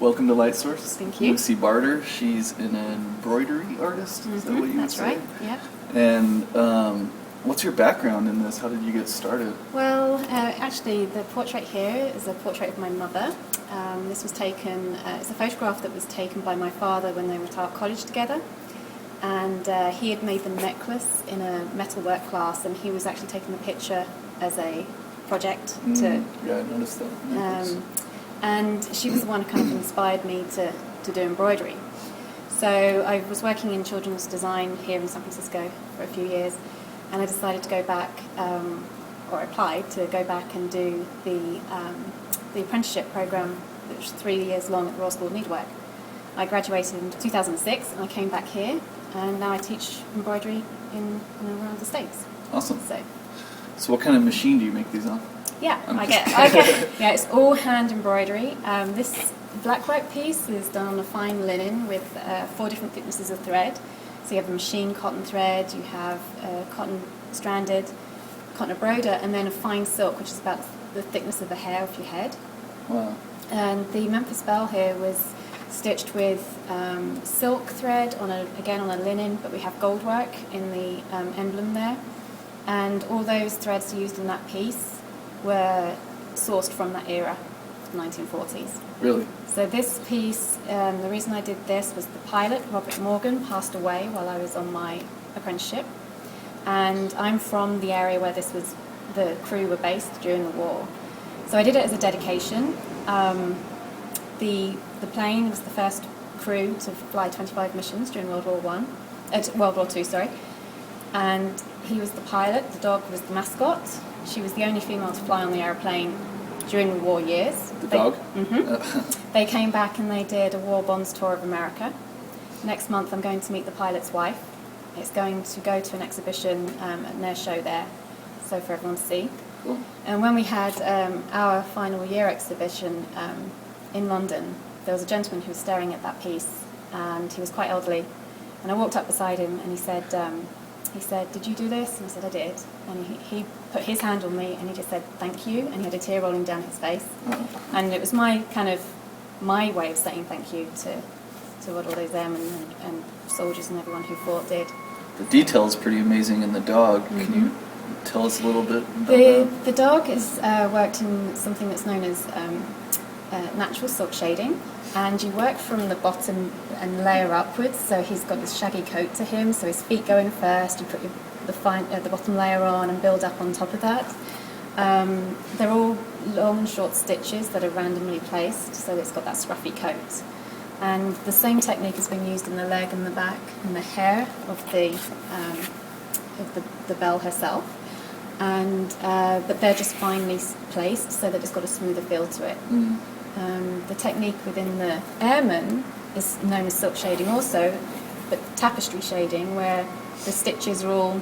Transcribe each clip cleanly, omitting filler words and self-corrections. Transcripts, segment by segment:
Welcome to LightSource. Thank you. Lucy Barter. She's an embroidery artist. Is that what you would That's say? right. Yeah. And what's your background in this? How did you get started? Well, actually, the portrait here is a portrait of my mother. This was taken. It's a photograph that was taken by my father when they were at college together, and he had made the necklace in a metalwork class, and he was actually taking the picture as a project to. Yeah, I noticed that. And she was the one who kind of inspired me to do embroidery. So I was working in children's design here in San Francisco for a few years, and I decided to go back, or applied to go back and do the apprenticeship program, which was 3 years long at the Royal School of Needlework. I graduated in 2006, and I came back here, and now I teach embroidery in around the States. Awesome. So what kind of machine do you make these on? Yeah, yeah, it's all hand embroidery. This blackwork piece is done on a fine linen with 4 different thicknesses of thread. So you have a machine cotton thread, you have cotton stranded, cotton embroider, and then a fine silk, which is about the thickness of the hair of your head. Wow. And the Memphis bell here was stitched with silk thread again on a linen, but we have gold work in the emblem there. And all those threads used in that piece were sourced from that era, the 1940s. Really? So this piece, the reason I did this was the pilot, Robert Morgan, passed away while I was on my apprenticeship. And I'm from the area where the crew were based during the war. So I did it as a dedication. The plane was the first crew to fly 25 missions during World War II, sorry. And he was the pilot, the dog was the mascot. She was the only female to fly on the aeroplane during the war years. The dog? Mm-hmm. They came back and they did a war bonds tour of America. Next month I'm going to meet the pilot's wife. It's going to go to an exhibition at their show there, so for everyone to see. Cool. And when we had our final year exhibition in London, there was a gentleman who was staring at that piece, and he was quite elderly. And I walked up beside him and he said, "Did you do this?" And I said, "I did." And he put his hand on me and he just said, "Thank you," and he had a tear rolling down his face. And it was my way of saying thank you to what all those airmen and soldiers and everyone who fought did. The detail is pretty amazing in the dog. Can you tell us a little bit about that? The dog is worked in something that's known as natural silk shading. And you work from the bottom and layer upwards, so he's got this shaggy coat to him, so his feet go in first, you put the bottom layer on and build up on top of that. They're all long and short stitches that are randomly placed, so it's got that scruffy coat. And the same technique has been used in the leg and the back and the hair of the bell herself. And but they're just finely placed so that it's got a smoother feel to it. The technique within the airmen is known as silk shading also, but tapestry shading, where the stitches are all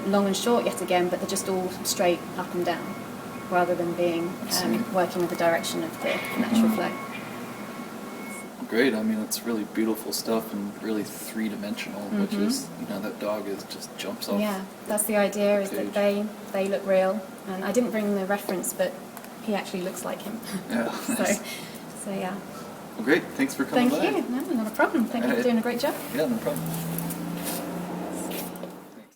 long and short yet again, but they're just all straight up and down, rather than being working with the direction of the natural flow. Great. I mean, it's really beautiful stuff and really three-dimensional, which is, that dog just jumps off. Yeah, that's the idea, is that they look real. And I didn't bring the reference, but he actually looks like him. Yeah. so yeah. Well, great. Thanks for coming by. Thank you. No, not a problem. Thank you for doing a great job. Yeah, no problem.